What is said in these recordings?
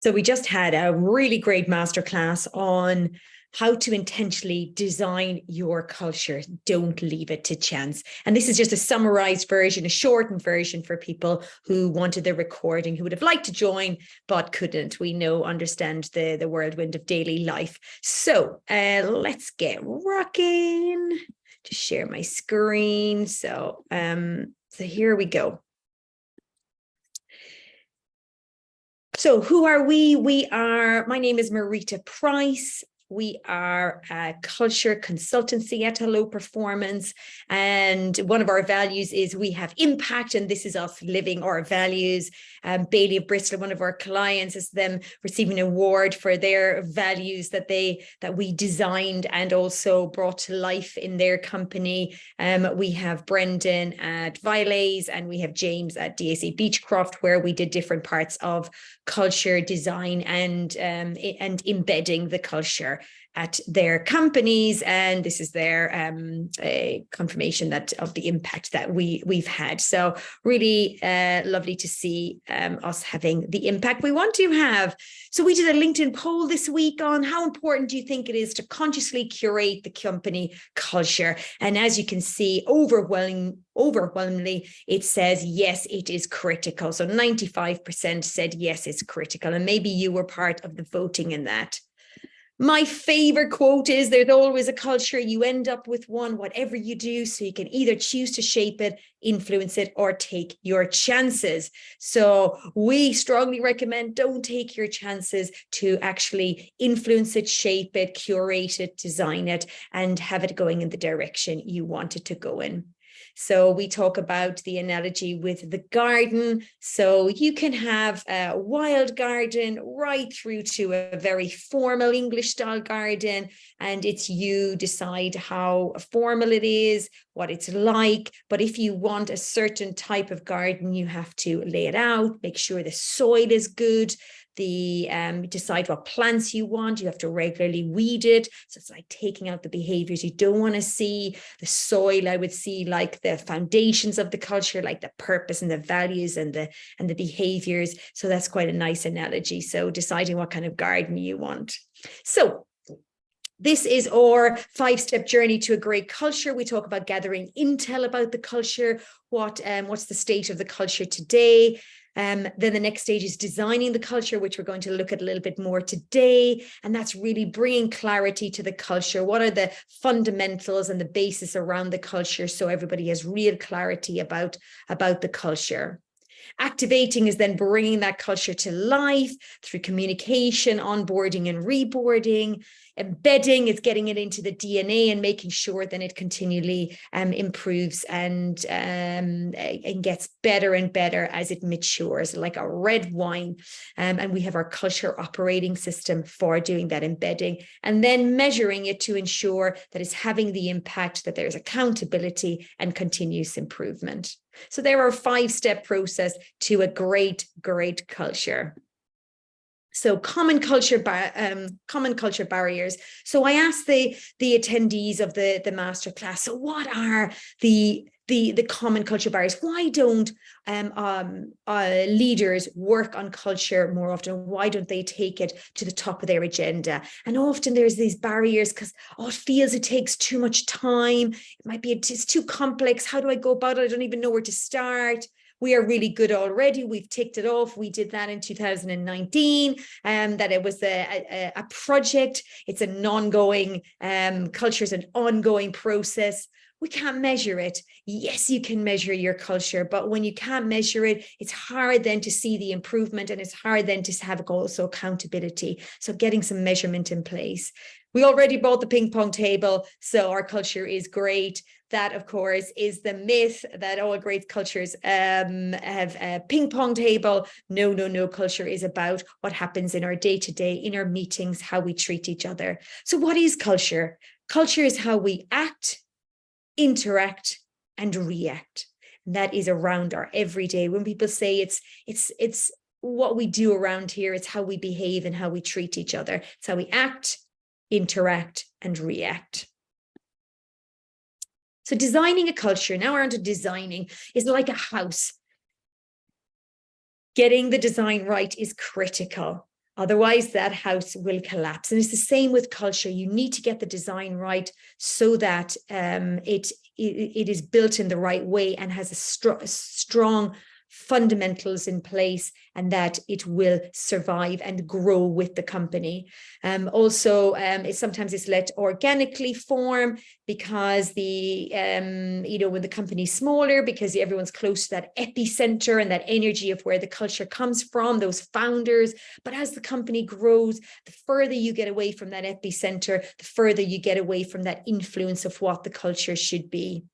So we just had a really great masterclass on how to intentionally design your culture. Don't leave it to chance. And this is just a summarized version, a shortened version for people who wanted the recording, who would have liked to join, but couldn't. We know, understand the whirlwind of daily life. So let's get rocking. Just share my screen. So here we go. So who are we? My name is Marita Price. We are a culture consultancy at Hello Performance. And one of our values is we have impact, and this is us living our values. Bailey of Bristol, one of our clients, is them receiving an award for their values that we designed and also brought to life in their company. We have Brendan at Violays, and we have James at DAC Beechcroft, where we did different parts of culture design and embedding the culture at their companies, and this is their confirmation of the impact that we've had. So really lovely to see us having the impact we want to have. So we did a LinkedIn poll this week on how important do you think it is to consciously curate the company culture, and as you can see, overwhelmingly it says yes, it is critical. So 95% said yes, it's critical, and maybe you were part of the voting in that. My favorite quote is, there's always a culture, you end up with one, whatever you do. So you can either choose to shape it, influence it, or take your chances. So we strongly recommend don't take your chances, to actually influence it, shape it, curate it, design it, and have it going in the direction you want it to go in. So we talk about the analogy with the garden. So you can have a wild garden right through to a very formal English style garden, and it's you decide how formal it is, what it's like. But if you want a certain type of garden, you have to lay it out, make sure the soil is good, decide what plants you want. You have to regularly weed it. So it's like taking out the behaviors you don't want to see. The soil, I would see like the foundations of the culture, like the purpose and the values and the behaviors. So that's quite a nice analogy. So deciding what kind of garden you want. So this is our 5-step journey to a great culture. We talk about gathering intel about the culture. What's the state of the culture today? Then the next stage is designing the culture, which we're going to look at a little bit more today. And that's really bringing clarity to the culture. What are the fundamentals and the basis around the culture, so everybody has real clarity about the culture. Activating is then bringing that culture to life through communication, onboarding and reboarding. Embedding is getting it into the DNA and making sure that it continually improves and gets better and better as it matures, like a red wine. And we have our culture operating system for doing that embedding, and then measuring it to ensure that it's having the impact, that there's accountability and continuous improvement. So there are a 5-step process to a great culture. So common culture barriers. So I asked the attendees of the masterclass, so what are the common culture barriers? Why don't leaders work on culture more often? Why don't they take it to the top of their agenda? And often there's these barriers because it feels it takes too much time. It might be it's too complex. How do I go about it? I don't even know where to start. We are really good already. We've ticked it off. We did that in 2019, that it was a project. It's an ongoing, culture is an ongoing process. We can't measure it. Yes, you can measure your culture, but when you can't measure it, it's hard then to see the improvement, and it's hard then to have also accountability. So getting some measurement in place. We already bought the ping pong table, so our culture is great. That, of course, is the myth that all great cultures have a ping pong table. No, culture is about what happens in our day-to-day, in our meetings, how we treat each other. So what is culture? Culture is how we act, interact, and react. And that is around our everyday. When people say it's what we do around here, it's how we behave and how we treat each other. It's how we act, interact, and react. So designing a culture, now we're on to designing, is like a house. Getting the design right is critical. Otherwise, that house will collapse. And it's the same with culture. You need to get the design right so that it is built in the right way and has a strong fundamentals in place, and that it will survive and grow with the company. Also, sometimes it's let organically form because when the company's smaller, because everyone's close to that epicenter and that energy of where the culture comes from, those founders. But as the company grows, the further you get away from that epicenter, the further you get away from that influence of what the culture should be.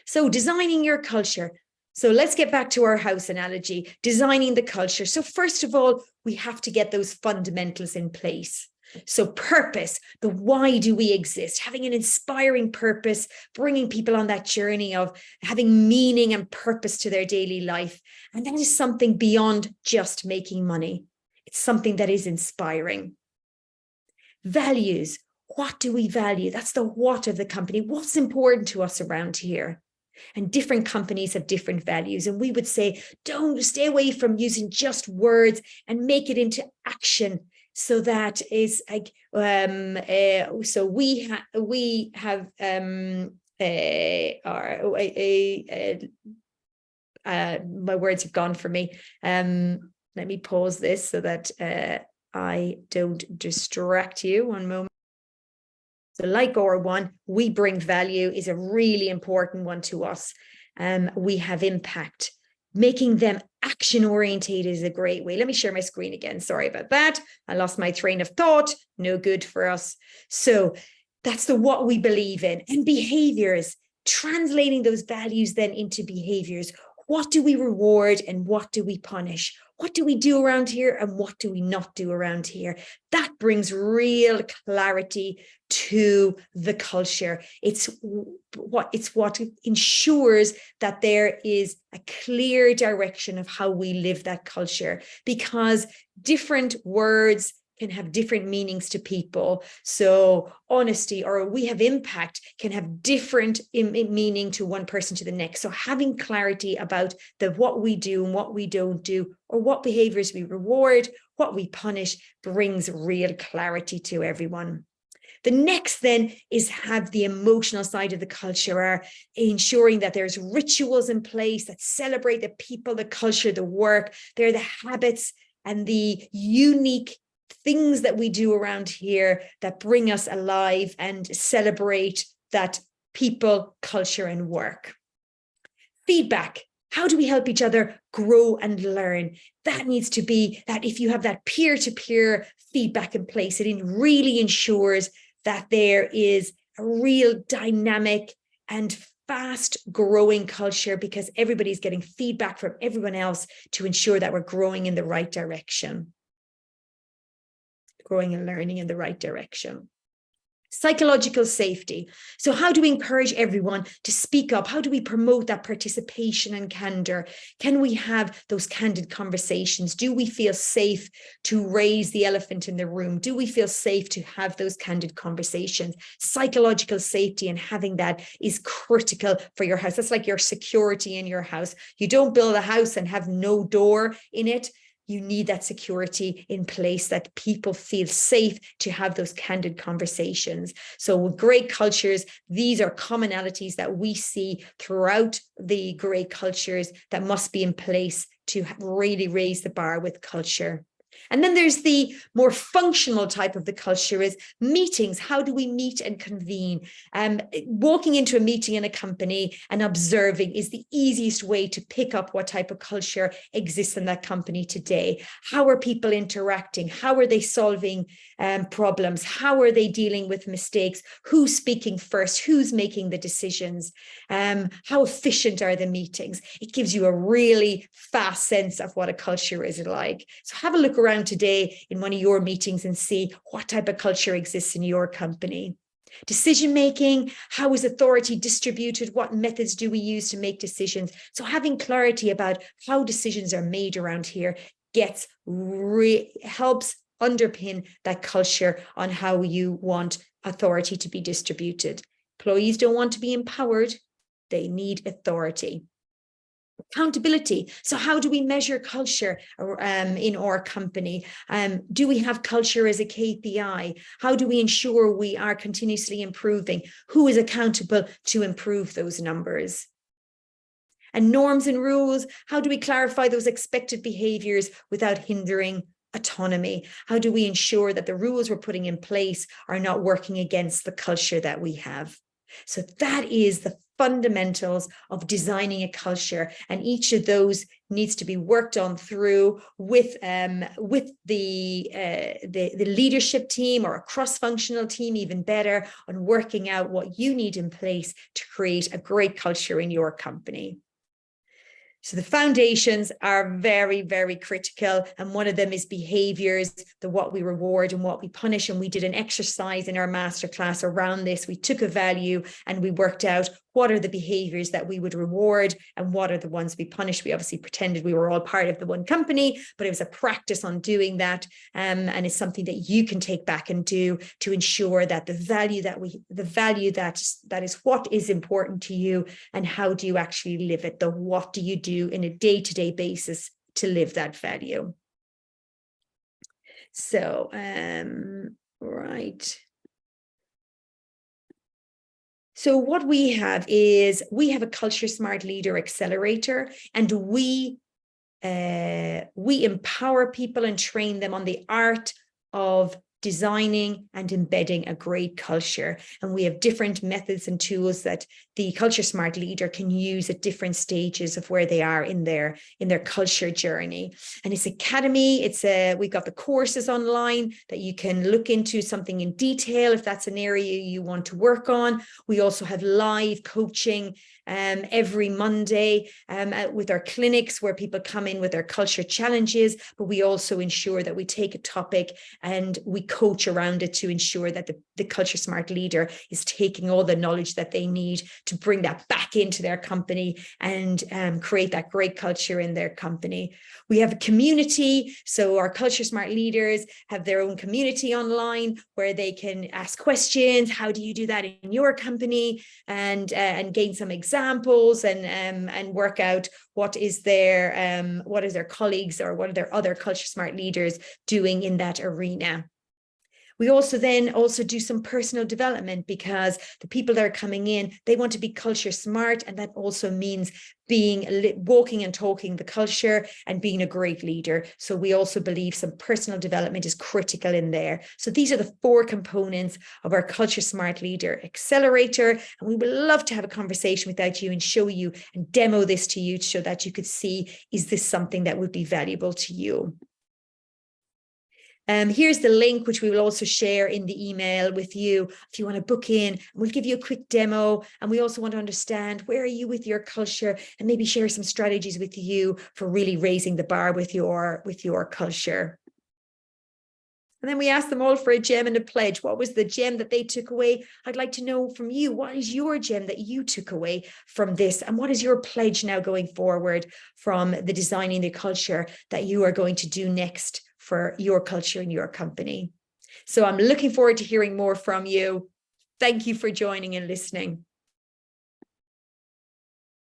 So designing your culture. So let's get back to our house analogy, designing the culture. So first of all, we have to get those fundamentals in place. So purpose, the why do we exist, having an inspiring purpose, bringing people on that journey of having meaning and purpose to their daily life. And that is something beyond just making money. It's something that is inspiring. Values, what do we value? That's the what of the company. What's important to us around here? And different companies have different values. And we would say, don't stay away from using just words and make it into action. So that is like, so we have my words have gone for me. Let me pause this so that I don't distract you. One moment. So like R1, we bring value is a really important one to us. We have impact. Making them action oriented is a great way. Let me share my screen again. Sorry about that. I lost my train of thought. No good for us. So that's the what we believe in. And behaviors, translating those values then into behaviors. What do we reward and what do we punish? What do we do around here and what do we not do around here? That brings real clarity to the culture. It's what ensures that there is a clear direction of how we live that culture, because different words can have different meanings to people. So honesty or we have impact can have different meaning to one person to the next. So having clarity about what we do and what we don't do, or what behaviors we reward, what we punish, brings real clarity to everyone. The next then is have the emotional side of the culture, or ensuring that there's rituals in place that celebrate the people, the culture, the work. They're the habits and the unique things that we do around here that bring us alive and celebrate that people, culture, and work. Feedback. How do we help each other grow and learn? That needs to be that if you have that peer-to-peer feedback in place, it really ensures that there is a real dynamic and fast growing culture, because everybody's getting feedback from everyone else to ensure that we're growing in the right direction. Growing and learning in the right direction. Psychological safety. So how do we encourage everyone to speak up? How do we promote that participation and candor? Can we have those candid conversations? Do we feel safe to raise the elephant in the room? Do we feel safe to have those candid conversations? Psychological safety and having that is critical for your house. That's like your security in your house. You don't build a house and have no door in it. You need that security in place, that people feel safe to have those candid conversations. So with great cultures, these are commonalities that we see throughout the great cultures that must be in place to really raise the bar with culture. And then there's the more functional type of the culture is meetings. How do we meet and convene? Walking into a meeting in a company and observing is the easiest way to pick up what type of culture exists in that company today. How are people interacting? How are they solving problems? How are they dealing with mistakes? Who's speaking first? Who's making the decisions? How efficient are the meetings? It gives you a really fast sense of what a culture is like. So have a look around today in one of your meetings and see what type of culture exists in your company. Decision making, how is authority distributed? What methods do we use to make decisions? So having clarity about how decisions are made around here helps underpin that culture on how you want authority to be distributed. Employees don't want to be empowered, they need authority. Accountability. So how do we measure culture in our company? Do we have culture as a KPI? How do we ensure we are continuously improving? Who is accountable to improve those numbers? And norms and rules, how do we clarify those expected behaviors without hindering autonomy? How do we ensure that the rules we're putting in place are not working against the culture that we have? So that is the fundamentals of designing a culture, and each of those needs to be worked on through with the leadership team, or a cross-functional team, even better, on working out what you need in place to create a great culture in your company. So the foundations are very, very critical. And one of them is behaviors, the what we reward and what we punish. And we did an exercise in our masterclass around this. We took a value and we worked out what are the behaviors that we would reward and what are the ones we punish. We obviously pretended we were all part of the one company, but it was a practice on doing that. And it's something that you can take back and do to ensure that the value that is what is important to you, and how do you actually live it? The what do you do in a day-to-day basis to live that value? So, right. So what we have is a Culture Smart Leader Accelerator, and we empower people and train them on the art of designing and embedding a great culture. And we have different methods and tools that the Culture Smart Leader can use at different stages of where they are in their culture journey. And it's academy. We've got the courses online that you can look into something in detail if that's an area you want to work on. We also have live coaching every Monday with our clinics, where people come in with their culture challenges, but we also ensure that we take a topic and we coach around it to ensure that the Culture Smart Leader is taking all the knowledge that they need to bring that back into their company and create that great culture in their company. We have a community. So our Culture Smart Leaders have their own community online where they can ask questions. How do you do that in your company? And gain some examples and work out what is their colleagues or what are their other Culture Smart Leaders doing in that arena. We also do some personal development, because the people that are coming in, they want to be culture smart. And that also means walking and talking the culture and being a great leader. So we also believe some personal development is critical in there. So these are the 4 components of our Culture Smart Leader Accelerator. And we would love to have a conversation with you and show you and demo this to you so that you could see, is this something that would be valuable to you? Here's the link, which we will also share in the email with you. If you want to book in, we'll give you a quick demo. And we also want to understand, where are you with your culture, and maybe share some strategies with you for really raising the bar with your culture. And then we asked them all for a gem and a pledge. What was the gem that they took away? I'd like to know from you, what is your gem that you took away from this? And what is your pledge now going forward from the designing the culture that you are going to do next for your culture in your company? So I'm looking forward to hearing more from you. Thank you for joining and listening.